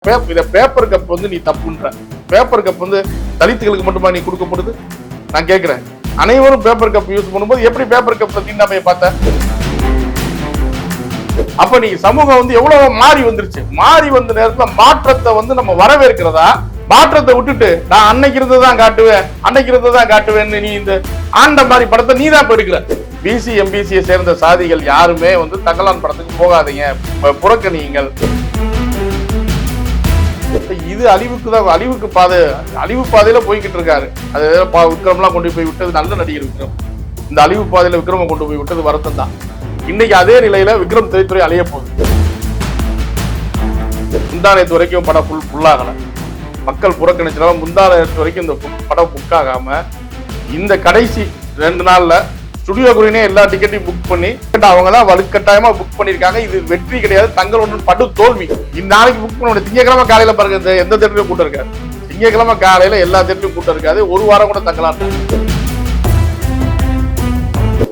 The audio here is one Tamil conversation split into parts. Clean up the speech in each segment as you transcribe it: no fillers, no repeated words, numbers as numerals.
பேப்பர் கப் வந்து நீ தப்புன்ற. பேப்பர் கப் வந்து தலித்துகளுக்கு மட்டுமா நீ கொடுக்கப்படுது? நான் கேட்கிறேன். அனைவரும் பேப்பர் கப் யூஸ் பண்ணும்போது எப்படி பேப்பர் கப்ல தீண்டாமையை பார்த்த? அப்ப நீ சமூகம் வந்து எவ்வளவு மாறி வந்துருச்சு. மாறி வந்த நேரத்துல மாற்றத்தை வந்து நம்ம வரவேற்கிறதா, மாற்றத்தை விட்டுட்டு நான் அன்னைக்கு இருந்ததான் காட்டுவேன், அன்னைக்கு இருந்ததான் காட்டுவேன்னு நீ இந்த ஆண்ட மாதிரி படத்தை நீ தான் எடுக்கிற. பிசி எம்பிசியை சேர்ந்த சாதிகள் யாருமே வந்து தங்கலான் படத்துக்கு போகாதீங்க, புறக்கணியுங்கள். இது அழிவுக்கு அழிவு பாதையில போய்கிட்டு இருக்காரு. அது விக்ரம்லாம் கொண்டு போய் விட்டது நல்ல நடிகர் விக்ரம். இந்த அழிவு பாதையில விக்ரம கொண்டு போய் விட்டது வருத்தம் தான். இன்னைக்கு அதே நிலையில விக்ரம் திரைத்துறை அழிய போகுது. முந்தானத்து வரைக்கும் படம் ஃபுல்லாகல, மக்கள் புறக்கணிச்சாலும் முந்தானத்து வரைக்கும் இந்த படம் புக் ஆகாம இந்த கடைசி 2 நாள்ல ஸ்டுடியோ குரினே எல்லா டிக்கெட்டையும் புக் பண்ணி அவங்க தான் வலுக்கட்டாயமா புக் பண்ணிருக்காங்க. இது வெற்றி கிடையாது, தங்கள் ஒன்று படு தோல்வி. இந்த நாளைக்கு புக் பண்ண திங்கக்கிழமை காலையில பாருங்க, எந்த தேட்டரையும் கூட்டம் இருக்காது. திங்கக்கிழமை காலையில எல்லா தேட்டரையும் கூட்டம் இருக்காது. ஒரு வாரம் கூட தங்கலாம்.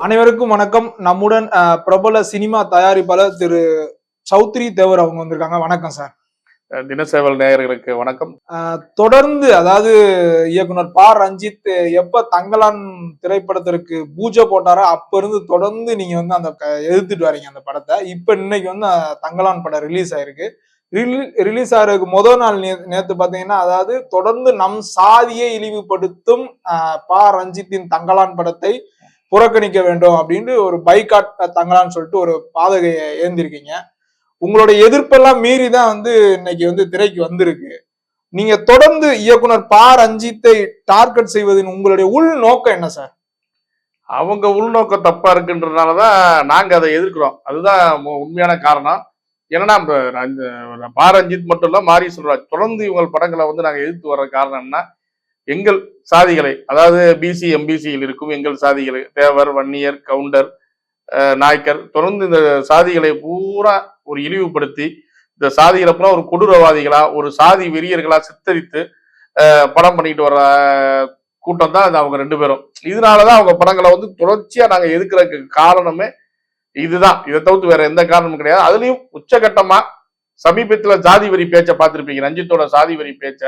அனைவருக்கும் வணக்கம். நம்முடன் பிரபல சினிமா தயாரிப்பாளர் திரு சௌத்ரி தேவர் அவங்க வந்திருக்காங்க. வணக்கம் சார். தினசேவல் நேயர்களுக்கு வணக்கம். தொடர்ந்து அதாவது இயக்குனர் ப ரஞ்சித் எப்ப தங்கலான் திரைப்படத்திற்கு பூஜை போட்டாரோ அப்ப இருந்து தொடர்ந்து நீங்க வந்து அந்த எதிர்த்துட்டு வரீங்க அந்த படத்தை. இப்ப இன்னைக்கு வந்து தங்கலான் படம் ரிலீஸ் ஆயிருக்கு. ரிலீஸ் ஆகிறதுக்கு முதல் நாள் நேத்து பாத்தீங்கன்னா, அதாவது தொடர்ந்து நம் சாதியை இழிவுபடுத்தும் ப ரஞ்சித்தின் தங்கலான் படத்தை புறக்கணிக்க வேண்டும் அப்படின்னு ஒரு பைகாட் தங்கலான்னு சொல்லிட்டு ஒரு பாதகையை ஏந்திருக்கீங்க. உங்களுடைய எதிர்ப்பெல்லாம் மீறிதான் வந்து இன்னைக்கு வந்து திரைக்கு வந்திருக்கு. நீங்க தொடர்ந்து இயக்குனர் ப ரஞ்சித்தை டார்கெட் செய்வதின் உங்களுடைய உள் நோக்கம் என்ன சார்? அவங்க உள்நோக்கம் தப்பா இருக்குன்றதுனாலதான் நாங்க அதை எதிர்க்கிறோம். அதுதான் உண்மையான காரணம். ஏன்னா ப ரஞ்சித் மட்டும் இல்ல, மாரி செல்வராஜ் தொடர்ந்து இவங்க படங்களை வந்து நாங்க எதிர்த்து வர்ற காரணம் என்ன, எங்கள் சாதிகளை, அதாவது பிசி எம்பிசியில் இருக்கும் எங்கள் சாதிகளை, தேவர், வன்னியர், கவுண்டர், நாய்க்கர், தொடர்ந்து இந்த சாதிகளை பூரா ஒரு இழிவுபடுத்தி இந்த சாதிகளை பூரா ஒரு கொடூரவாதிகளா, ஒரு சாதி வெறியர்களா சித்தரித்து படம் பண்ணிட்டு வர்ற கூட்டம் தான் அவங்க 2 பேரும். இதனாலதான் அவங்க படங்களை வந்து தொடர்ச்சியா நாங்க எதுக்குறதுக்கு காரணமே இதுதான். இதை தவிர்த்து வேற எந்த காரணமும் கிடையாது. அதுலயும் உச்சகட்டமா சமீபத்துல ஜாதி வரி பேச்சை பார்த்திருப்பீங்க, ரஞ்சித்தோட சாதி வரி பேச்ச.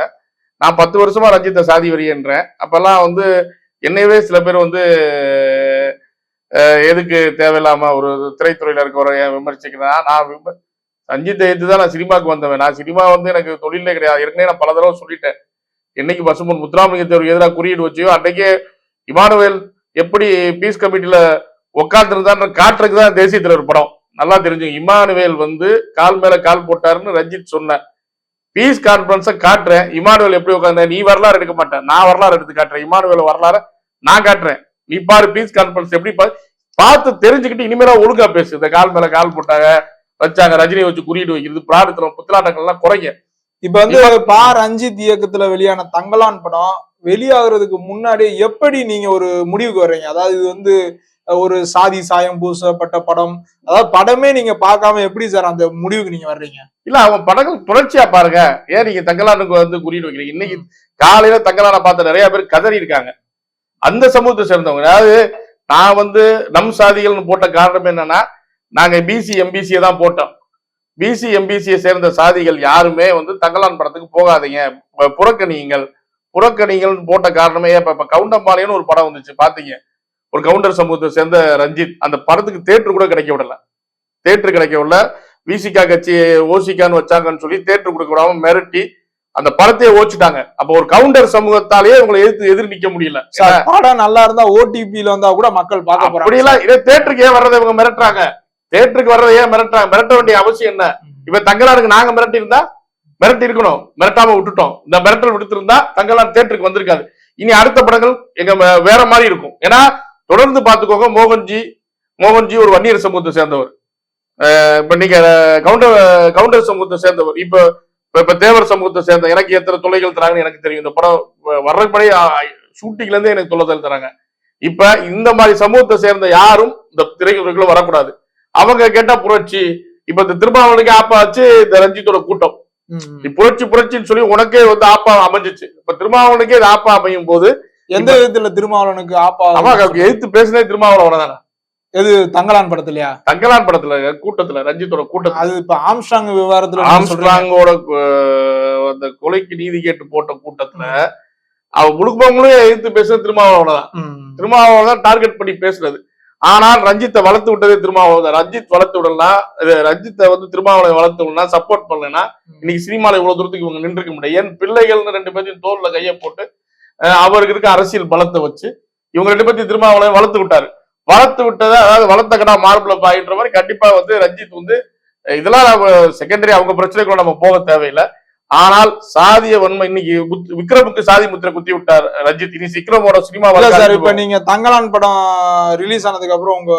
நான் 10 வருஷமா ரஞ்சித்த சாதி வரி என்றேன். அப்பெல்லாம் வந்து என்னையவே சில பேர் வந்து எதுக்கு தேவையில்லாம ஒரு திரைத்துறையில இருக்கிற விமர்சிக்கிறேன். நான் ரஞ்சித்தை ஏற்றுதான் நான் சினிமாவுக்கு வந்தவன். நான் சினிமா வந்து எனக்கு தொழிலே கிடையாது. ஏற்கனவே நான் பல தடவை சொல்லிட்டேன். என்னைக்கு பசுமன் முத்துராமலிங்கத்தேவருக்கு எதிராக குறியீடு வச்சியோ அன்றைக்கே இமானுவேல் எப்படி பீஸ் கமிட்டியில உட்காந்துருந்தான்னு காட்டுறதுக்கு தான் தேசிய தலைவர் படம். நல்லா தெரிஞ்சு, இமானுவேல் வந்து கால் மேல கால் போட்டாருன்னு ரஞ்சித் சொன்னேன். பீஸ் கான்ஃபரன்ஸை காட்டுறேன். இமானுவேல் எப்படி உட்காந்து, நீ வரலாறு எடுக்க மாட்டேன், நான் வரலாறு எடுத்து காட்டுறேன். இமானுவேல் வரலாறு நான் காட்டுறேன், நீ பாரு பீஸ் கான்ஃபரன்ஸ் எப்படி பார்த்து தெரிஞ்சுக்கிட்டு இனிமேல ஒழுங்கா பேசு. இந்த கால் மேல கால் போட்டாங்க, வச்சாங்க, ரஜினியை வச்சு குறியீடு வைக்கிறது, பிராடுத்தனம், புத்தலாட்டங்கள் எல்லாம் குறைங்க. இப்ப வந்து ப ரஞ்சித் இயக்கத்துல வெளியான தங்கலான் படம் வெளியாகிறதுக்கு முன்னாடி எப்படி நீங்க ஒரு முடிவுக்கு வர்றீங்க? அதாவது இது வந்து ஒரு சாதி சாயம் பூசப்பட்ட படம், அதாவது படமே நீங்க பார்க்காம எப்படி சார் அந்த முடிவுக்கு நீங்க வர்றீங்க? இல்ல, அவன் படங்கள் தொடர்ச்சியா பாருங்க. ஏன் நீங்க தங்கலானுக்கு வந்து குறியீடு வைக்கிறீங்க? இன்னைக்கு காலையில தங்கலான பார்த்த நிறைய பேர் கதறி இருக்காங்க, அந்த சமூகத்தை சேர்ந்தவங்க. அதாவது நான் வந்து நம் சாதிகள்னு போட்ட காரணம் என்னன்னா, நாங்க பிசி எம்பிசியை தான் போட்டோம். பிசி எம்பிசியை சேர்ந்த சாதிகள் யாருமே வந்து தங்கலான் படத்துக்கு போகாதீங்க, புறக்கணிகள் போட்ட காரணமே. இப்ப கவுண்டம்பாளையம்னு ஒரு படம் வந்துச்சு, பாத்தீங்க? ஒரு கவுண்டர் சமூகத்தை சேர்ந்த ரஞ்சித் அந்த படத்துக்கு தேட்டர் கூட கிடைக்க விடல. விசிகா கட்சி ஓசிகான்னு வச்சாங்கன்னு சொல்லி தேட்டர் கொடுக்க விடாம மிரட்டி அந்த படத்தையே ஓச்சிட்டாங்க. அப்ப ஒரு கவுண்டர் சமூகத்தாலேயே உங்களை எதிர் நிக்க முடியல. படம் நல்லா இருந்தா ஓடிபில வந்தா கூட மக்கள் பார்க்க போறாங்க. அப்படி எல்லாம் இதை தேட்டருக்கு ஏன் வர்றதை இவங்க மிரட்டுறாங்க? தேட்டருக்கு வர்றதை ஏன் மிரட்டுறாங்க? மிரட்ட வேண்டிய அவசியம் என்ன? இப்ப தங்கலானுக்கு நாங்க மிரட்டி இருந்தா மிரட்டி இருக்கணும், மிரட்டாம விட்டுட்டோம். இந்த மிரட்டல் விடுத்திருந்தா தங்கலான் தேட்டருக்கு வந்திருக்காது. இனி அடுத்த படங்கள் எங்க வேற மாதிரி இருக்கும். ஏன்னா தொடர்ந்து பாத்துக்கோங்க, மோகன்ஜி ஒரு வன்னியர் சமூகத்தை சேர்ந்தவர். இப்ப நீங்க கவுண்டர் சமூகத்தை சேர்ந்தவர். இப்ப தேவர் சமூகத்தை சேர்ந்த எனக்கு எத்தனை தொல்லைகள் தராங்கன்னு எனக்கு தெரியும். இந்த படம் வர்றதுபடி ஷூட்டிங்ல இருந்தே எனக்கு தொல்லைகள் தராங்க. இப்ப இந்த மாதிரி சமூகத்தை சேர்ந்த யாரும் இந்த திரைக்குள்ள வரக்கூடாது. அவங்க கேட்டா புரட்சி. இப்ப இந்த திருமாவளவனுக்கு ஆப்பா ஆச்சு இந்த ரஞ்சித்தோட கூட்டம். புரட்சின்னு சொல்லி உனக்கே வந்து ஆப்பா அமைஞ்சிச்சு. இப்ப திருமாவளவனுக்கே இது ஆப்பா அமையும் போது எந்த விதத்துல திருமாவளவனுக்கு ஆப்பா எதிர்த்து பேசினே திருமாவளவன் தானே. எது தங்கலான் படத்துலயா? தங்கலான் படத்துல கூட்டத்துல ரஞ்சித்தோட கூட்டத்துல அது இப்ப ஆம்ஸ்ட்ராங் விவகாரத்துல நீங்க சொல்றீங்க. ஆம்ஸ்ட்ராங்கோட அந்த கொலைக்கு நீதி கேட்டு போட்ட கூட்டத்துல அவ முழுக்க எதிர்த்து பேசுறது திருமாவளவன் தான். திருமாவளவன் தான் டார்கெட் பண்ணி பேசுறது. ஆனால் ரஞ்சித்தை வளர்த்து விட்டதே திருமாவளவன் தான். ரஞ்சித் வளர்த்து விடலாம், ரஞ்சித்தை வந்து திருமாவளவன் வளர்த்து விடலாம், சப்போர்ட் பண்ணலன்னா இன்னைக்கு சினிமால இவ்வளவு தூரத்துக்கு இவங்க நின்றுக்க முடியாது. ஏன் பிள்ளைகள்னு 2 பேர்த்தையும் தோல்ல கையை போட்டு அவருக்கு இருக்க அரசியல் பலத்தை வச்சு இவங்க 2 பேர்த்தையும் திருமாவளவன் வளர்த்து விட்டாரு. வளர்த்து விட்டதை, அதாவது வளர்த்த கடா மார்பிள பாயின்ற மாதிரி கண்டிப்பா வந்து ரஞ்சித் வந்து இதெல்லாம் செகண்டரி, அவங்க பிரச்சனைக்குள்ள நம்ம போக தேவையில்லை. ஆனால் சாதிய வன்மை இன்னைக்கு விக்ரமுக்கு சாதி முத்திரை குத்தி விட்டார் ரஞ்சித். இனி விக்ரமோட சினிமா சார். இப்ப நீங்க தங்கலான் படம் ரிலீஸ் ஆனதுக்கு அப்புறம் உங்க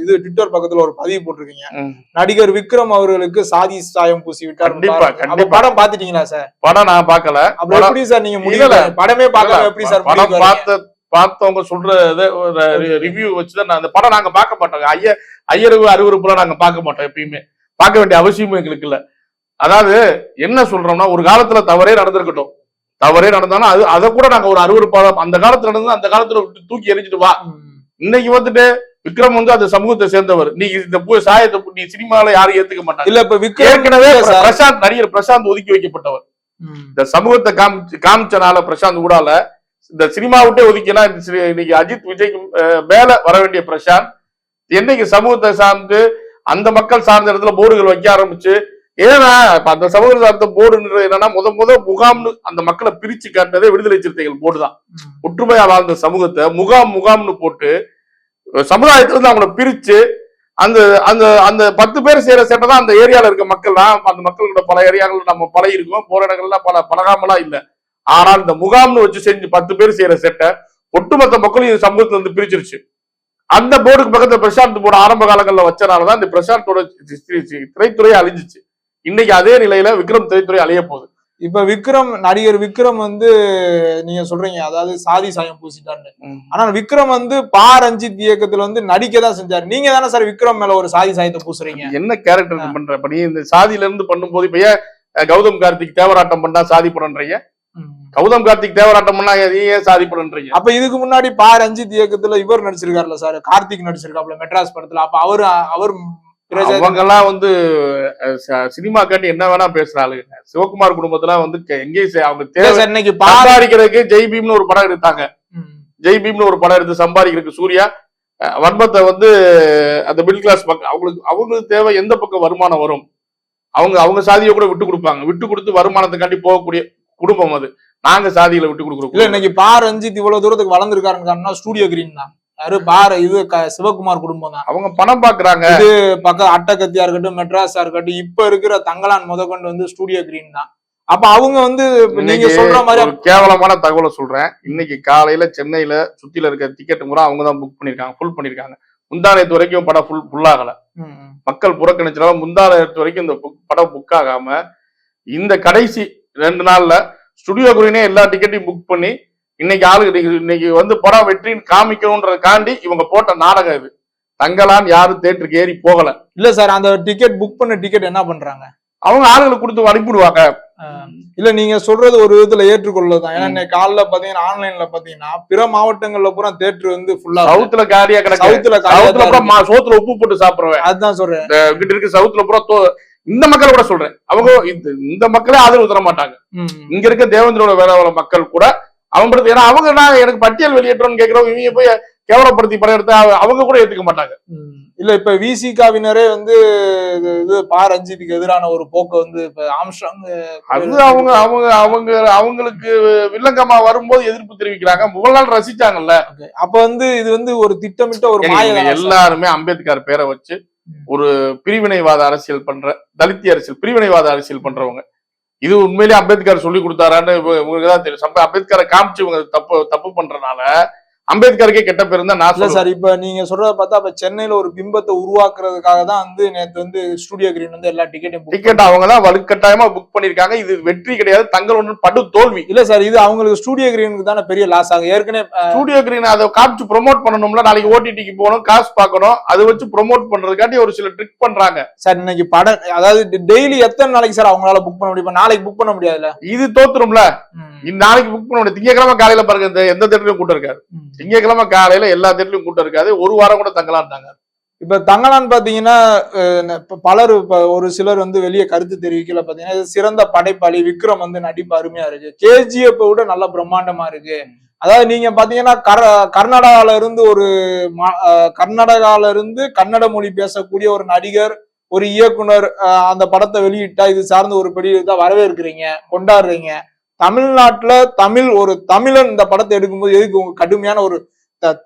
இது ட்விட்டர் பக்கத்துல ஒரு பதிவு போட்டிருக்கீங்க, நடிகர் விக்ரம் அவர்களுக்கு சாதி சாயம் பூசி விட்டார். கண்டிப்பா கண்டிப்பா. படம் பாத்துட்டீங்களா சார்? படம் நான் பாக்கல. அப்ப எப்படி சார் நீங்க முடியல? படமே பார்க்கல, எப்படி சார்? படம் பார்த்தவங்க சொல்ற ரிவ்யூ வச்சுதான் அந்த படம் நாங்க பார்க்க மாட்டோம். ஐயரவு அருவருப்புலாம் நாங்க பார்க்க மாட்டோம். எப்பயுமே பார்க்க வேண்டிய அவசியமும் எங்களுக்கு இல்ல. அதாவது என்ன சொல்றோம்னா, ஒரு காலத்துல தவறே நடந்திருக்கட்டும், தவறே நடந்தாலும் அதை கூட நாங்க ஒரு அருவருப்பாக அந்த காலத்துல நடந்து அந்த காலத்துல தூக்கி எரிஞ்சிட்டு வா. இன்னைக்கு வந்துட்டு விக்ரம் வந்து அந்த சமூகத்தை சேர்ந்தவர். நீ இந்த சாயத்தை நீ சினிமால யாரும் ஏத்துக்க மாட்டாங்க. இல்ல இப்ப ஏற்கனவே பிரசாந்த், நடிகர் பிரசாந்த் ஒதுக்கி வைக்கப்பட்டவர். இந்த சமூகத்தை காமிச்சனால பிரசாந்த் ஊடால இந்த சினிமா விட்டே ஒதுக்கினா இன்னைக்கு அஜித் விஜய்க்கு மேல வர வேண்டிய பிரசாந்த் என்னைக்கு சமூகத்தை சார்ந்து அந்த மக்கள் சார்ந்த இடத்துல போர்டுகள் வைக்க ஆரம்பிச்சு, ஏன்னா அந்த சமூக சார்ந்த போர்டுன்றது என்னன்னா முத முகாம்னு அந்த மக்களை பிரிச்சு காட்டினதே விடுதலை சிறுத்தைகள் போர்டு தான். ஒற்றுமையா வாழ்ந்த சமூகத்தை முகாம்னு போட்டு சமுதாயத்துல இருந்து அவங்கள பிரிச்சு அந்த அந்த அந்த 10 பேர் செய்யற சேட்டை தான் அந்த ஏரியால இருக்க மக்கள் தான். அந்த மக்கள்கிட்ட பல ஏரியாக்கள் நம்ம பழகி இருக்கோம், போற இடங்கள்ல பழகாமலாம் இல்லை. ஆனால் இந்த முகாம்னு வச்சு செஞ்சு 10 பேர் செய்யற சேட்டை ஒட்டுமொத்த மக்களும் சமூகத்துல இருந்து பிரிச்சிருச்சு. அந்த போர்டுக்கு பக்கத்துல பிரசாந்த் போர்டு ஆரம்ப காலங்கள்ல வச்சனாலதான் இந்த பிரசாந்தோட திரைத்துறையை அழிஞ்சிச்சு. இன்னைக்கு அதே நிலையில விக்ரம் திரைத்துறை அழிய போகுது. இப்ப நடிகர் விக்ரம் வந்து நீங்க சொல்றீங்க, அதாவது சாதி சாயம் பூசிட்டாரு. ஆனா விக்ரம் வந்து பா ரஞ்சித் இயக்கத்துல வந்து நடிக்கதான் செஞ்சாரு. நீங்க தானே சார் விக்ரம் மேல ஒரு சாதி சாயத்தை பூசுறீங்க? என்ன கேரக்டர் பண்ற நீ இந்த சாதியில இருந்து பண்ணும்போது இப்ப ஏன் கௌதம் கார்த்திக் தேவராட்டம் பண்ணா சாதி படம்ன்றீங்க? கௌதம் கார்த்திக் தேவராட்டம் பண்ணா ஏன் சாதி படம்ன்றீங்க? அப்ப இதுக்கு முன்னாடி பா ரஞ்சித் இயக்கத்துல இவர் நடிச்சிருக்காருல்ல சார், கார்த்திக் நடிச்சிருக்காப்ல மெட்ராஸ் படத்துல. அப்ப அவர் அவங்க எல்லாம் வந்து சினிமா காட்டி என்ன வேணா பேசுறாங்க. சிவகுமார் குடும்பத்துல வந்து எங்கேயும் அவங்க இன்னைக்கு சம்பாதிக்கிறதுக்கு ஜெய் பீம்னு ஒரு படம் எடுத்தாங்க. ஜெய் பீம்னு ஒரு படம் எடுத்து சம்பாதிக்கிறதுக்கு சூர்யா வன்மத்தை வந்து அந்த மிடில் கிளாஸ் மக்கள் அவங்களுக்கு தேவை எந்த பக்கம் வருமானம் வரும், அவங்க சாதியை கூட விட்டு கொடுப்பாங்க. விட்டு கொடுத்து வருமானத்துக்காண்டி போகக்கூடிய குடும்பம் அது. நாங்க சாதிகளை விட்டு கொடுக்குறோம். இல்ல இன்னைக்கு பா ரஞ்சித் இவ்வளவு தூரத்துக்கு வளர்ந்துருக்காருன்னு ஸ்டூடியோ கிரீன் தான். சிவகுமார் குடும்பம் தான். அவங்க பணம் பாக்குறாங்க. இது பக்கம் அட்டகத்தியா இருக்கட்டும், மெட்ராஸா இருக்கட்டும், இப்ப இருக்கிற தங்கலான் முதற்கொண்டு வந்து ஸ்டூடியோ கிரீன் தான். அப்ப அவங்க வந்து நீங்க சொல்ற மாதிரி கேவலமான தகவலை சொல்றேன். இன்னைக்கு காலையில சென்னையில சுத்தில இருக்க டிக்கெட் கூட அவங்க தான் புக் பண்ணிருக்காங்க, ஃபுல் பண்ணிருக்காங்க. முந்தானத்து வரைக்கும் படம் ஃபுல் ஆகல. மக்கள் புறக்கணிச்சாலும் முந்தானத்து வரைக்கும் இந்த படம் புக் ஆகாம இந்த கடைசி 2 நாள்ல ஸ்டுடியோ குரீனே எல்லா டிக்கெட்டையும் புக் பண்ணி இன்னைக்கு வந்து படம் வெற்றின்னு காமிக்கணும்ன்றதுக்காண்டி இவங்க போட்ட நாடகம் இது. தங்கலான் யாரும் தேட்டருக்கு ஏறி போகல. இல்ல சார், அந்த டிக்கெட் புக் பண்ண டிக்கெட் என்ன பண்றாங்க? அவங்க ஆளுங்களுக்கு கொடுத்து அனுப்பிடுவாங்க. இல்ல நீங்க சொல்றது ஒரு விதத்துல ஏற்றுக்கொள்ளதான். ஏன்னா இன்னைக்கு காலைல பாத்தீங்கன்னா ஆன்லைன்ல பாத்தீங்கன்னா பிற மாவட்டங்கள்ல பூரா தேட்டர் வந்து ஃபுல்லா சவுத்துல காலியா கிடக்கு. சவுத்துல உப்பு போட்டு சாப்பிடுவேன். அதுதான் சொல்றேன். கிட்ட இருக்கு சவுத்துல பூரா இந்த மக்களை கூட சொல்றேன். அவங்க இந்த மக்களே ஆதரவு தர மாட்டாங்க. இங்க இருக்க தேவேந்திரோட வேளாள மக்கள் கூட அவங்க, ஏன்னா அவங்க நான் எனக்கு பட்டியல் வெளியேற்றோம்னு கேட்கிறோம். இவங்க போய் கேவலப்படுத்தி படம் எடுத்து அவங்க கூட ஏத்துக்க மாட்டாங்க. இல்ல இப்ப விசிகாவினரே வந்து இது பா ரஞ்சித்துக்கு எதிரான ஒரு போக்கு வந்து இப்ப ஆம்ஸ்ட்ராங் அது அவங்களுக்கு வில்லங்கமா வரும்போது எதிர்ப்பு தெரிவிக்கிறாங்க. முதல் நாள் ரசிச்சாங்கல்ல. அப்ப வந்து இது வந்து ஒரு திட்டமிட்ட ஒரு எல்லாருமே அம்பேத்கர் பேரை வச்சு ஒரு பிரிவினைவாத அரசியல் பண்ற, தலித்திய அரசியல் பிரிவினைவாத அரசியல் பண்றவங்க. இது உண்மையிலேயே அம்பேத்கர் சொல்லி கொடுத்தாரான்னு உங்களுக்கு தான் தெரியும். அம்பேத்கரை காமிச்சு இவங்க தப்பு பண்றதுனால அம்பேத்கருக்கே கெட்ட பேர் தான் நான் சார். இப்ப நீங்க சொல்றத பார்த்தா அப்ப சென்னையில ஒரு பிம்பத்தை உருவாக்குறதுக்காக தான் வந்து நேற்று வந்து ஸ்டுடியோ கிரீன் வந்து எல்லா டிக்கெட் அவங்க தான் வலுக்கட்டாயமா புக் பண்ணிருக்காங்க. இது வெற்றி கிடையாது, தங்கள் ஒன்று படு தோல்வி. இல்ல சார், இது அவங்களுக்கு ஸ்டுடியோ கிரீனுக்கு தானே பெரிய லாஸ் ஆகும். ஏற்கனவே ஸ்டுடியோ கிரீன் அதை காமிச்சு ப்ரொமோட் பண்ணணும்ல. நாளைக்கு ஓடிடிக்கு போகணும், காசு பார்க்கணும், அதை வச்சு ப்ரொமோட் பண்றதுக்காண்டி ஒரு சில ட்ரிக் பண்றாங்க சார். இன்னைக்கு படம் அதாவது டெய்லி எத்தனை நாளைக்கு சார் அவங்களால புக் பண்ண முடியும்? நாளைக்கு புக் பண்ண முடியாதுல்ல, இது தோத்துரும்ல. நாளைக்கு புக் பண்ண முடியும். திங்கக்கிழமை காலையில பாருங்க, எந்த தேட்டர்லயும் கூட்டம் இருக்காது. திங்கக்கிழமை காலையில எல்லா தேட்டர்லயும் கூட்டம் இருக்காது. ஒரு வாரம் கூட தங்கலான்ட்டாங்க. இப்ப தங்கலான் பாத்தீங்கன்னா இப்ப பலர் இப்ப ஒரு சிலர் வந்து வெளியே கருத்து தெரிவிக்கல பாத்தீங்கன்னா இது சிறந்த படைப்பாளி விக்ரம் வந்து நடிப்பு அருமையா இருக்கு, கேஜிஎஃப் விட நல்ல பிரம்மாண்டமா இருக்கு. அதாவது நீங்க பாத்தீங்கன்னா கர்நாடகால இருந்து ஒரு கர்நாடகால இருந்து கன்னட மொழி பேசக்கூடிய ஒரு நடிகர் ஒரு இயக்குனர் அந்த படத்தை வெளியிட்டா இது சார்ந்த ஒரு பெரிய இதா வரவேற்கிறீங்க, கொண்டாடுறீங்க. தமிழ்நாட்டுல ஒரு தமிழன் இந்த படத்தை எடுக்கும்போது எதுக்கு உங்க கடுமையான ஒரு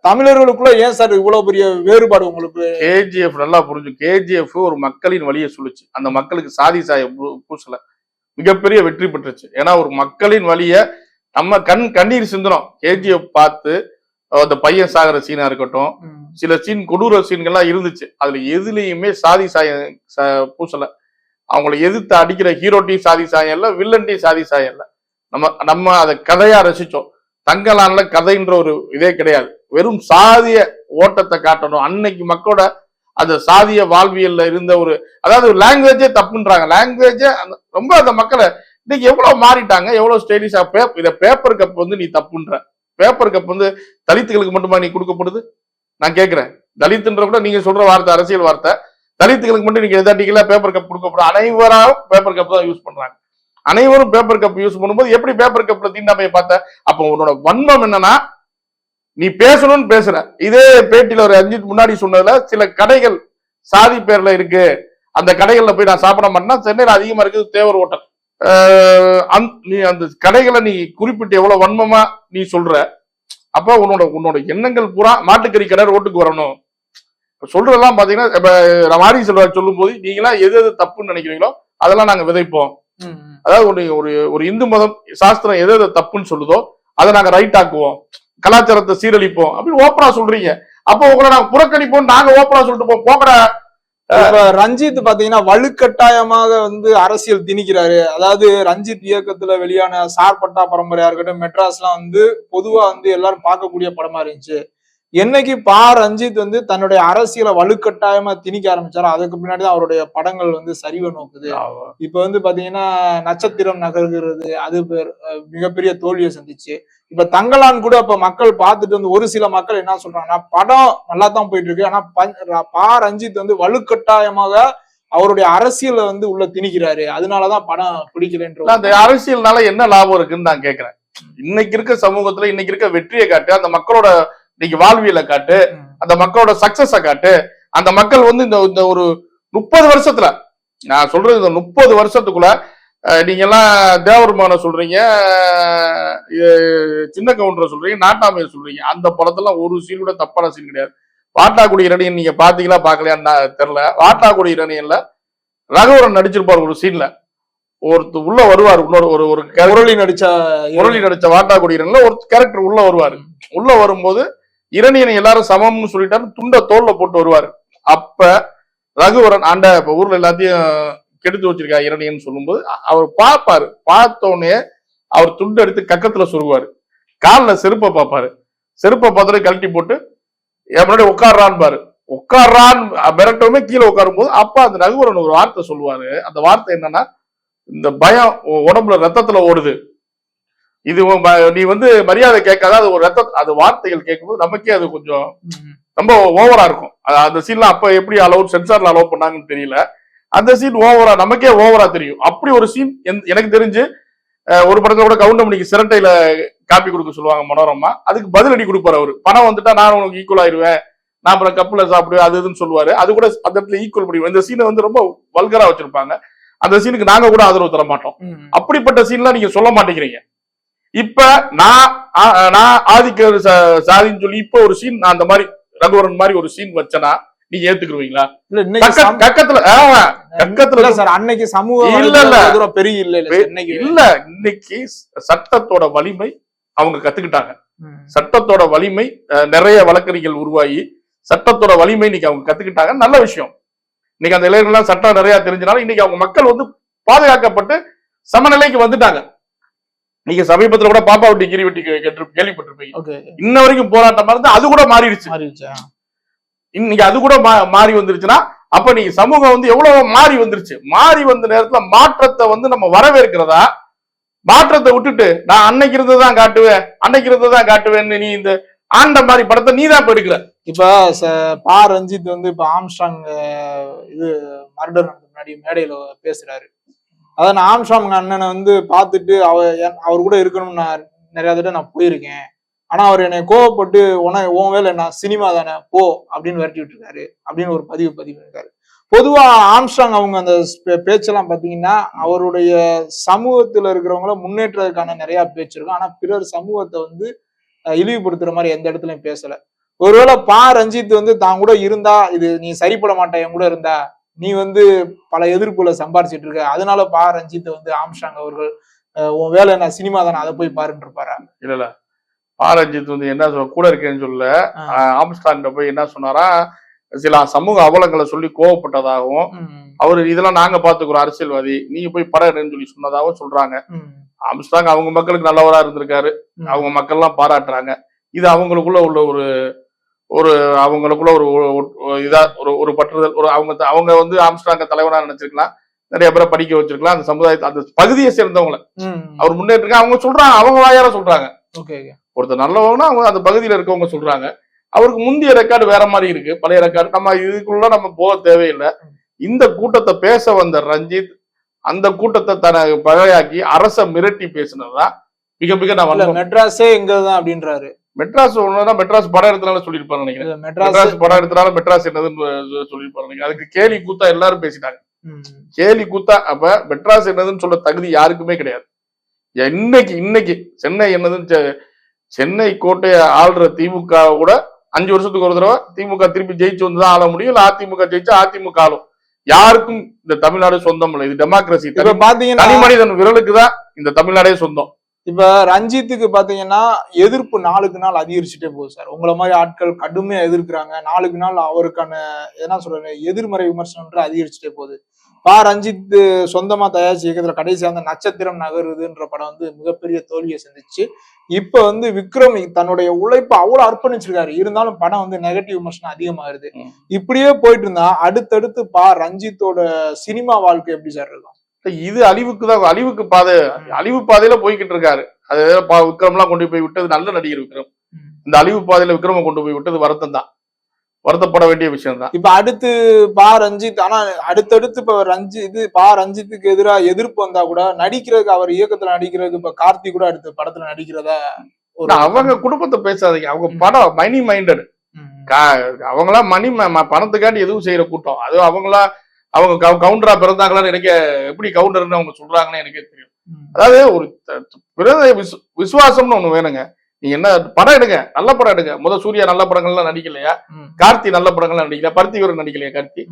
தமிழர்களுக்குள்ள ஏன் சார் இவ்வளவு பெரிய வேறுபாடு உங்களுக்கு? கேஜிஎஃப் நல்லா புரிஞ்சு. கேஜிஎஃப் ஒரு மக்களின் வழியை சொல்லுச்சு. அந்த மக்களுக்கு சாதி சாய பூசல, மிகப்பெரிய வெற்றி பெற்றுச்சு. ஏன்னா ஒரு மக்களின் வழிய நம்ம கண்ணீர் சிந்தனம். கேஜிஎஃப் பார்த்து அந்த பையன் சாகிற சீனா இருக்கட்டும், சில சீன் கொடூர சீன்கள்லாம் இருந்துச்சு. அதுல எதுலயுமே சாதி சாய பூசல. அவங்களை எதிர்த்து அடிக்கிற ஹீரோட்டையும் சாதி சாயம் இல்ல, வில்லன்டையும் சாதி சாயம் இல்ல. நம்ம அதை கதையா ரசிச்சோம். தங்கலான்ல கதைன்ற ஒரு இதே கிடையாது. வெறும் சாதிய ஓட்டத்தை காட்டணும். அன்னைக்கு மக்களோட அந்த சாதிய வாழ்வியல்ல இருந்த ஒரு, அதாவது லாங்குவேஜே தப்புன்றாங்க. லாங்குவேஜே ரொம்ப அந்த மக்களை இன்னைக்கு எவ்வளவு மாறிட்டாங்க, எவ்வளவு ஸ்டைலிஷா. இத பேப்பர் கப் வந்து நீ தப்புன்ற. பேப்பர் கப் வந்து தலித்துகளுக்கு மட்டுமா நீ கொடுக்கப்படுது? நான் கேட்கிறேன். தலித்துன்ற கூட நீங்க சொல்ற வார்த்தை அரசியல் வார்த்தை. தலித்துகளுக்கு மட்டும் நீங்க எதாட்டிக்கல பேப்பர் கப் கொடுக்கப்படும். அனைவரும் பேப்பர் கப் தான் யூஸ் பண்றாங்க. அனைவரும் பேப்பர் கப் யூஸ் பண்ணும்போது எப்படி பேப்பர் கப்ல தீண்டாமையை பார்த்த? அப்ப உன்னோட வன்மம் என்னன்னா, நீ பேசணும்னு பேசுற. இதே பேட்டியில ஒரு அஞ்சித் முன்னாடி சொன்னதுல சில கடைகள் சாதி பேர்ல இருக்கு, அந்த கடைகள்ல போய் நான் சாப்பிட மாட்டேன்னா, சென்னையில அதிகமா இருக்குது தேவர் ஹோட்டல். நீ அந்த கடைகளை நீ குறிப்பிட்டு எவ்வளவு வன்மமா நீ சொல்ற. அப்ப உன்னோட எண்ணங்கள் பூரா மாட்டுக்கறி கடை ரோட்டுக்கு வரணும் சொல்றதெல்லாம் பாத்தீங்கன்னா, இப்ப மாரி செல்வராஜ் சொல்லும் போது நீங்களா எது எது தப்புன்னு நினைக்கிறீங்களோ அதெல்லாம் நாங்க விதைப்போம். அதாவது ஒரு இந்து மதம் சாஸ்திரம் எது எது தப்புன்னு சொல்லுதோ அதை நாங்க ரைட் ஆக்குவோம், கலாச்சாரத்தை சீரழிப்போம் அப்படின்னு ஓப்பனா சொல்றீங்க. அப்போ உங்களை நாங்க புறக்கணிப்போம், நாங்க ஓப்பனா சொல்லிட்டு போகிற. ரஞ்சித் பாத்தீங்கன்னா வலுக்கட்டாயமாக வந்து அரசியல் திணிக்கிறாரு. அதாவது ரஞ்சித் இயக்கத்துல வெளியான சார்பட்டா பரம்பரையா இருக்கட்டும், மெட்ராஸ்லாம் வந்து பொதுவா வந்து எல்லாரும் பார்க்கக்கூடிய படமா இருந்துச்சு. என்னைக்கு ரஞ்சித் வந்து தன்னுடைய அரசியலை வலுக்கட்டாயமா திணிக்க ஆரம்பிச்சாரோ அதுக்கு பின்னாடிதான் அவருடைய படங்கள் வந்து சரிவை நோக்குது. இப்ப வந்து பாத்தீங்கன்னா நட்சத்திரம் நகர்கிறது, அது மிகப்பெரிய தோல்வியை சந்திச்சு. இப்ப தங்கலான் கூட இப்ப மக்கள் பார்த்துட்டு வந்து ஒரு சில மக்கள் என்ன சொல்றாங்கன்னா, படம் நல்லா தான் போயிட்டு இருக்கு, ஆனா ரஞ்சித் வந்து வலுக்கட்டாயமாக அவருடைய அரசியலை வந்து உள்ள திணிக்கிறாரு, அதனாலதான் படம் பிடிக்கலன்ற. அந்த அரசியல்னால என்ன லாபம் இருக்குன்னு நான் கேட்கிறேன். இன்னைக்கு இருக்க சமூகத்துல இன்னைக்கு இருக்க வெற்றியை காட்டு, அந்த மக்களோட இன்னைக்கு வாழ்வியலை காட்டு, அந்த மக்களோட சக்சஸ காட்டு. அந்த மக்கள் வந்து இந்த ஒரு 30 வருஷத்துல, நான் சொல்றது இந்த 30 வருஷத்துக்குள்ள நீங்க எல்லாம் தேவர் மகனை சொல்றீங்க, சின்ன கவுண்டரை சொல்றீங்க, நாட்டாமையை சொல்றீங்க. அந்த படத்தெல்லாம் ஒரு சீன் கூட தப்பான சீன் கிடையாது. வாட்டாக்குடி இரணியன் நீங்க பாத்தீங்களா பாக்கலையான்னு தெரியல. வாட்டாக்குடி இரணியன்ல ரகுவரன் நடிச்சிருப்பாரு ஒரு சீன்ல. ஒருத்தர் உள்ள வருவாரு, இன்னொரு ஒரு முரளி நடிச்ச வாட்டாக்குடி இரணியன்ல ஒரு கேரக்டர் உள்ள வருவாரு. உள்ள வரும்போது இரணியனை எல்லாரும் சமம்னு சொல்லிட்டாரு, துண்ட தோல்ல போட்டு வருவாரு. அப்ப ரகுவரன் இப்ப ஊர்ல எல்லாத்தையும் கெடுத்து வச்சிருக்கா இரணியன்னு சொல்லும்போது அவர் பார்ப்பாரு. பார்த்தோடனே அவர் துண்டு எடுத்து கக்கத்துல சொருவாரு, காலில் செருப்பை பார்ப்பாரு. செருப்பை பார்த்துட்டு கழட்டி போட்டு என் முன்னாடி உட்கார்றான்னு பாரு, உட்கார்றான் மிரட்டவுமே கீழே உட்காரும் போது அப்ப அந்த ரகுவரன் ஒரு வார்த்தை சொல்லுவாரு. அந்த வார்த்தை என்னன்னா, இந்த பயம் உடம்புல ரத்தத்துல ஓடுது, இது நீ வந்து மரியாதை கேட்காத, அது ஒரு அது வார்த்தைகள் கேட்கும்போது நமக்கே அது கொஞ்சம் ரொம்ப ஓவரா இருக்கும். அந்த சீன்லாம் அப்ப எப்படி சென்சார்ல அலோவ் பண்ணாங்கன்னு தெரியல. அந்த சீன் ஓவரா நமக்கே ஓவரா தெரியும். அப்படி ஒரு சீன் எனக்கு தெரிஞ்சு ஒரு படத்துல கூட கவுண்டமணிக்கு சிரட்டையில காப்பி கொடுக்க சொல்லுவாங்க மனோரமா, அதுக்கு பதிலடி கொடுப்பாரு அவரு. பணம் வந்துட்டா நான் உனக்கு ஈக்குவல் ஆயிருவேன், நான் அப்புறம் கப்புல சாப்பிடுவேன், அது இதுன்னு சொல்லுவாரு. அது கூட அந்த இடத்துல ஈக்குவல் முடியும். இந்த சீனை வந்து ரொம்ப வல்கரா வச்சிருப்பாங்க. அந்த சீனுக்கு நாங்க கூட ஆதரவு தர மாட்டோம். அப்படிப்பட்ட சீன்லாம் நீங்க சொல்ல மாட்டேங்கிறீங்க. இப்ப நான் ஆதிக்க சாதின்னு சொல்லி இப்ப ஒரு சீன் நான் அந்த மாதிரி ரகுவரன் மாதிரி ஒரு சீன் வச்சனா நீங்க ஏத்துக்குருவீங்களா? கக்கத்துல சார் அன்னைக்கு சமூக பெரிய இல்ல, இன்னைக்கு சட்டத்தோட வலிமை அவங்க கத்துக்கிட்டாங்க. சட்டத்தோட வலிமை நிறைய வழக்கறிஞர்கள் உருவாகி சட்டத்தோட வலிமை இன்னைக்கு அவங்க கத்துக்கிட்டாங்க. நல்ல விஷயம். இன்னைக்கு அந்த இளைஞர்கள் சட்டம் நிறைய தெரிஞ்சனால இன்னைக்கு அவங்க மக்கள் வந்து பாதுகாக்கப்பட்டு சமநிலைக்கு வந்துட்டாங்க. நீங்க சமீபத்துல கூட பாப்பா வெட்டி கிரி வெட்டி கேள்விப்பட்டிருப்பீங்க. இன்ன வரைக்கும் போராட்டமா இருந்து அது கூட மாறிடுச்சு. இன்னைக்கு அது கூட மாறி வந்துருச்சுன்னா அப்ப நீங்க சமூகம் வந்து எவ்வளவு மாறி வந்துருச்சு. மாறி வந்த நேரத்துல மாற்றத்தை வந்து நம்ம வரவேற்கிறதா, மாற்றத்தை விட்டுட்டு நான் அன்னைக்கு இருந்ததான் காட்டுவேன்னு நீ இந்த ஆண்ட மாதிரி படத்தை நீ தான் இப்ப எடுக்கல. இப்ப பா ரஞ்சித் வந்து இப்ப ஆம்ஸ்ட்ராங் இது மர்டர் முன்னாடி மேடையில பேசுறாரு. அதான் நான் ஆம்ஸ்ட்ராங் அண்ணனை வந்து பார்த்துட்டு அவர் கூட இருக்கணும்னு நான் நிறைய தடவை நான் போயிருக்கேன். ஆனா அவர் என்னை கோவப்பட்டு உன் வேலை என்ன சினிமா தானே போ அப்படின்னு விரட்டி விட்டுருக்காரு அப்படின்னு ஒரு பதிவு பண்ணிருக்காரு. பொதுவா ஆம்ஸ்ட்ராங் அவங்க அந்த பேச்செல்லாம் பாத்தீங்கன்னா அவருடைய சமூகத்துல இருக்கிறவங்கள முன்னேற்றதுக்கான நிறைய பேச்சு இருக்கும். ஆனா பிறர் சமூகத்தை வந்து இழிவுபடுத்துற மாதிரி எந்த இடத்துலயும் பேசல. ஒருவேளை பா ரஞ்சித் வந்து தான் கூட இருந்தா இது நீ சரிப்பட மாட்டேன் என் கூட இருந்தா நீ வந்து பல எதிர்ப்புகளை சம்பாரிச்சிட்டு இருக்க, அதனால பா ரஞ்சித் வந்து ஆம்ஸ்ட்ராங் அவர்கள் உன் வேலை என்ன சினிமா தானே அதை போய் பாருன்னு இருப்பாரா? இல்ல பா ரஞ்சித் வந்து என்ன கூட இருக்கேன்னு சொல்ல ஆம்ஸ்ட்ராங் போய் என்ன சொன்னாரா, சில சமூக அவலங்களை சொல்லி கோவப்பட்டதாகவும் அவரு இதெல்லாம் நாங்க பாத்துக்கிறோம் அரசியல்வாதி நீங்க போய் படம் சொல்லி சொன்னதாகவும் சொல்றாங்க. ஆம்ஸ்ட்ராங் அவங்க மக்களுக்கு நல்லவரா இருந்திருக்காரு, அவங்க மக்கள் எல்லாம் பாராட்டுறாங்க. இது அவங்களுக்குள்ள உள்ள ஒரு அவங்களுக்குள்ள ஒரு இதா ஒரு பற்றுதல், ஒரு அவங்க வந்து ஆம்ஸ்ட்ராங்க தலைவரா நினைச்சிருக்கலாம், நிறைய பேரை படிக்க வச்சிருக்கலாம், அந்த சமுதாயத்தை அந்த பகுதியை சேர்ந்தவங்களை அவர் முன்னேற்ற அவங்க சொல்றாங்க, அவங்க வாயார சொல்றாங்க. ஒருத்தர் நல்லவங்கன்னா அவங்க அந்த பகுதியில இருக்கவங்க சொல்றாங்க. அவருக்கு முந்தைய ரெக்கார்டு வேற மாதிரி இருக்கு, பழைய ரெக்கார்டு. நம்ம இதுக்குள்ள நம்ம போக தேவையில்லை. இந்த கூட்டத்தை பேச வந்த ரஞ்சித் அந்த கூட்டத்தை தனக்கு பகையாக்கி அரச மிரட்டி பேசினதுதான் மிக மிக நான் மெட்ராஸே எங்கதான் அப்படின்றாரு. மெட்ராஸ் ஒண்ணுதான் மெட்ராஸ் படம் எடுத்தனால சொல்லியிருப்பாரு நினைக்கிறேன். மெட்ராஸ் படம் எடுத்தனால மெட்ராஸ் என்னதுன்னு சொல்லியிருப்பாரு நினைக்கிறேன். அதுக்கு கேலி கூத்தா எல்லாரும் பேசிட்டாங்க. கேலி கூத்தா அப்ப மெட்ராஸ் என்னதுன்னு சொல்ல தகுதி யாருக்குமே கிடையாது. இன்னைக்கு சென்னை என்னதுன்னு சென்னை கோட்டையை ஆள்ற திமுக கூட 5 வருஷத்துக்கு ஒரு தடவை திமுக திருப்பி ஜெயிச்சு வந்துதான் ஆள முடியும், இல்ல அதிமுக ஜெயிச்சு அதிமுக ஆளும். யாருக்கும் இந்த தமிழ்நாடு சொந்தம் இல்லை, இது டெமோக்ரஸி. பாத்தீங்கன்னா தனி மனிதன் விரலுக்குதான் இந்த தமிழ்நாடே சொந்தம். இப்ப ரஞ்சித்துக்கு பாத்தீங்கன்னா எதிர்ப்பு நாளுக்கு நாள் அதிகரிச்சுட்டே போகுது சார். உங்களை மாதிரி ஆட்கள் கடுமையா எதிர்க்கிறாங்க, நாளுக்கு நாள் அவருக்கான என்ன சொல்றது எதிர்மறை விமர்சனம் அதிகரிச்சுட்டே போகுது. பா ரஞ்சித் சொந்தமா தயாரிச்சு இயக்கத்துல கடைசி அந்த நட்சத்திரம் நகருதுன்ற படம் வந்து மிகப்பெரிய தோல்வியை சந்திச்சு இப்ப வந்து விக்ரம் தன்னுடைய உழைப்பை அவ்வளவு அர்ப்பணிச்சிருக்காரு, இருந்தாலும் படம் வந்து நெகட்டிவ் விமர்சனம் அதிகமாகுது. இப்படியே போயிட்டு இருந்தா அடுத்தடுத்து பா ரஞ்சித்தோட சினிமா வாழ்க்கை எப்படி சார் இருக்கும்? இது அழிவுக்குதான், அழிவு பாதையில போய்கிட்டு இருக்காரு. அது விக்ரம் எல்லாம் கொண்டு போய் விட்டது நல்ல நடிகர் விக்ரம். இந்த அழிவு பாதையில விக்ரம கொண்டு போய் விட்டது வருத்தம் தான், வருத்தப்பட வேண்டிய விஷயம் தான். இப்ப அடுத்து பா ரஞ்சித், ஆனா அடுத்தடுத்து இப்ப பா ரஞ்சித்துக்கு எதிராக எதிர்ப்பு வந்தா கூட நடிக்கிறதுக்கு அவர் இயக்கத்துல நடிக்கிறதுக்கு இப்ப கார்த்தி கூட அடுத்த படத்துல நடிக்கிறதா அவங்க குடும்பத்தை பேசாதீங்க. அவங்க படம் மணி மைண்டட், அவங்களாம் பணத்துக்காண்டி எதுவும் செய்யற கூட்டம். அது அவங்க கவுண்டரா பிறந்தாங்களான்னு எனக்கு எப்படி கவுண்டர்னு அவங்க சொல்றாங்கன்னு எனக்கே தெரியும். அதாவது ஒரு விசுவாசம்னு ஒண்ணு வேணுங்க. நீங்க என்ன படம் எடுங்க, நல்ல படம் எடுங்க. சூர்யா நல்ல படங்கள்லாம் நடிக்கலையா? கார்த்தி நல்ல படங்கள்லாம் நடிக்கலையா? பருத்தி வீரன் நடிக்கலையா? கார்த்தி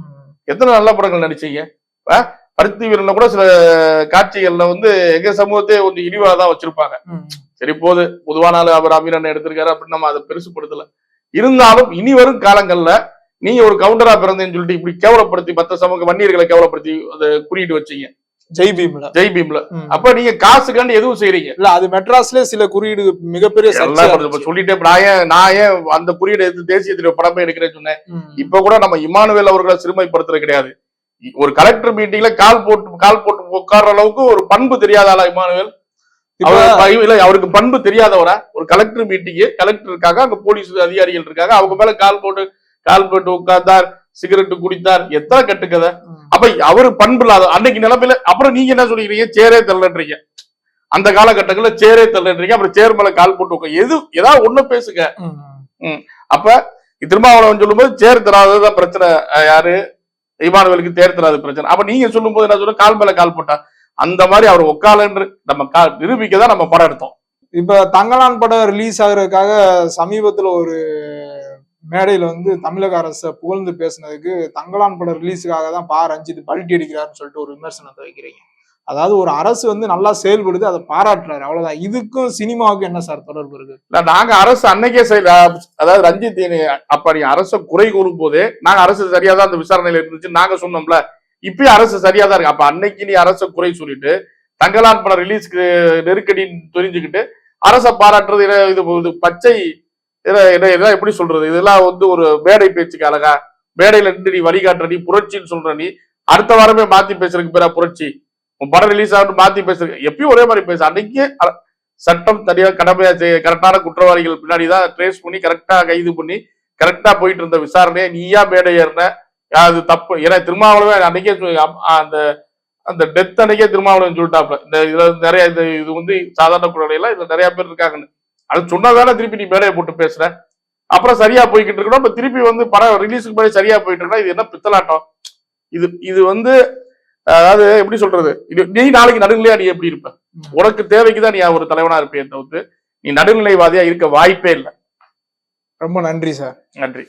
எத்தனை நல்ல படங்கள் நடிச்சீங்க? பருத்தி வீரன்ல கூட சில காட்சிகள்ல வந்து எங்க சமூகத்தையே கொஞ்சம் இழிவாதான் வச்சிருப்பாங்க. சரி போது, பொதுவான அவர் அமீரன் எடுத்திருக்காரு அப்படின்னு நம்ம அதை பெருசுப்படுத்தல. இருந்தாலும் இனி வரும் காலங்கள்ல நீங்க ஒரு கவுண்டரா பிறந்தேன்னு சொல்லிட்டு இப்படி கேவலப்படுத்தி மற்ற சமூக வன்னியர்களை கேவலப்படுத்தி அதை குறியிட்டு வச்சீங்க ஜெய் பீம்ல. அப்ப நீங்க காசுக்காண்டி எதுவும் செய்யறீங்க இல்ல? அது மெட்ராஸ்ல சில குறியீடு மிகப்பெரிய சொல்லிட்டே நான் ஏன் அந்த குறியீடு எடுத்து தேசிய படமே எடுக்கிறேன்னு சொன்னேன். இப்ப கூட நம்ம இமானுவேல் அவர்களை சிறுமைப்படுத்துறது கிடையாது. ஒரு கலெக்டர் மீட்டிங்ல கால் போட்டு உட்கார்ற அளவுக்கு ஒரு பண்பு தெரியாத ஆளா இமானுவேல்? அவருக்கு பண்பு தெரியாதவரா? ஒரு கலெக்டர் மீட்டிங், கலெக்டர் இருக்காங்க, அங்க போலீஸ் அதிகாரிகள் இருக்காங்க, அவங்க மேல கால் போட்டு உட்கார்ந்தார், சிகரெட் குடித்தார், எத்தனை கட்டுக்கதை. அப்ப அவரு பண்பு இல்லாத அன்னைக்கு நிலைமையில அப்புறம் நீங்க என்ன சொல்லிக்கிறீங்க? சேரே தள்ளன்றீங்க. அந்த காலகட்டங்கள்ல சேரே தள்ளன்றீங்க, அப்புறம் சேர் மேல கால் போட்டு ஏதாவது ஒண்ணு பேசுங்க. அப்ப திருமாவளவன் சொல்லும் போது சேர் தராததான் பிரச்சனை. யாரு? இமானுவேலுக்கு தேர் தராத பிரச்சனை. அப்ப நீங்க சொல்லும் போது என்ன சொல்ல? கால் மேல கால் போட்டா அந்த மாதிரி அவர் உட்காலன்று நம்ம நிரூபிக்கதான் நம்ம படம் எடுத்தோம். இப்ப தங்கலான் படம் ரிலீஸ் ஆகுறதுக்காக சமீபத்துல ஒரு மேடையில வந்து தமிழக அரசை புகழ்ந்து பேசினதுக்கு தங்கலான் படம் ரிலீஸுக்காக தான் பா ரஞ்சித் பல்ட்டி அடிக்கிறாருன்னு சொல்லிட்டு ஒரு விமர்சனத்தை வைக்கிறீங்க. அதாவது ஒரு அரசு வந்து நல்லா செயல்படுது, அதை பாராட்டுறாரு, அவ்வளவுதான். இதுக்கும் சினிமாவுக்கும் என்ன சார் தொடர்பு இருக்கு? நாங்க அரசு அன்னைக்கே அதாவது ரஞ்சித் அப்ப நீ அரசை குறை கூறும் போதே நாங்க அரசு சரியாதான் அந்த விசாரணையில இருந்துச்சு நாங்க சொன்னோம்ல. இப்பயும் அரசு சரியாதான் இருக்கு. அப்ப அன்னைக்கு நீ அரசை குறை சொல்லிட்டு தங்கலான் படம் ரிலீஸ்க்கு நெருக்கடின்னு தெரிஞ்சுக்கிட்டு அரசை பாராட்டுறது இது பச்சை இதெல்லாம் எப்படி சொல்றது? இதெல்லாம் வந்து ஒரு மேடை பேச்சுக்கு அழகா? மேடையில நின்று நீ வழிகாட்டுற, நீ புரட்சின்னு சொல்ற, நீ அடுத்த வாரமே மாத்தி பேசுறதுக்கு பேரா புரட்சி? உன் படம் ரிலீஸ் ஆகிட்டு மாத்தி பேசுறதுக்கு எப்பயும் ஒரே மாதிரி பேச. அன்னைக்கு சட்டம் சரியா கடமையா கரெக்டான குற்றவாளிகள் பின்னாடிதான் ட்ரேஸ் பண்ணி கரெக்டா கைது பண்ணி கரெக்டா போயிட்டு இருந்த விசாரணையை நீயா மேடை ஏறின, அது தப்பு. ஏன்னா திருமாவளவன் அன்னைக்கே அந்த அந்த டெத் அன்னைக்கே திருமாவளவன் சொல்லிட்டாப்ல, இந்த இதுல நிறைய இது வந்து சாதாரண குற்றவாளிகள் இதுல நிறைய பேர் இருக்காங்கன்னு. அது சொன்னதால திருப்பி நீ மேடையை போட்டு பேசுற. அப்புறம் சரியா போய்கிட்டு இருக்கணும். இப்ப திருப்பி வந்து படம் ரிலீஸுக்கு முன்னாடி சரியா போயிட்டு இருக்கா, இது என்ன பித்தலாட்டம்? இது வந்து அதாவது எப்படி சொல்றது, நீ நாளைக்கு நடுநிலையா நீ எப்படி இருப்ப? உனக்கு தேவைக்குதான் நீ ஒரு தலைவனா இருப்பே தவிர்த்து நீ நடுநிலைவாதியா இருக்க வாய்ப்பே இல்லை. ரொம்ப நன்றி சார். நன்றி.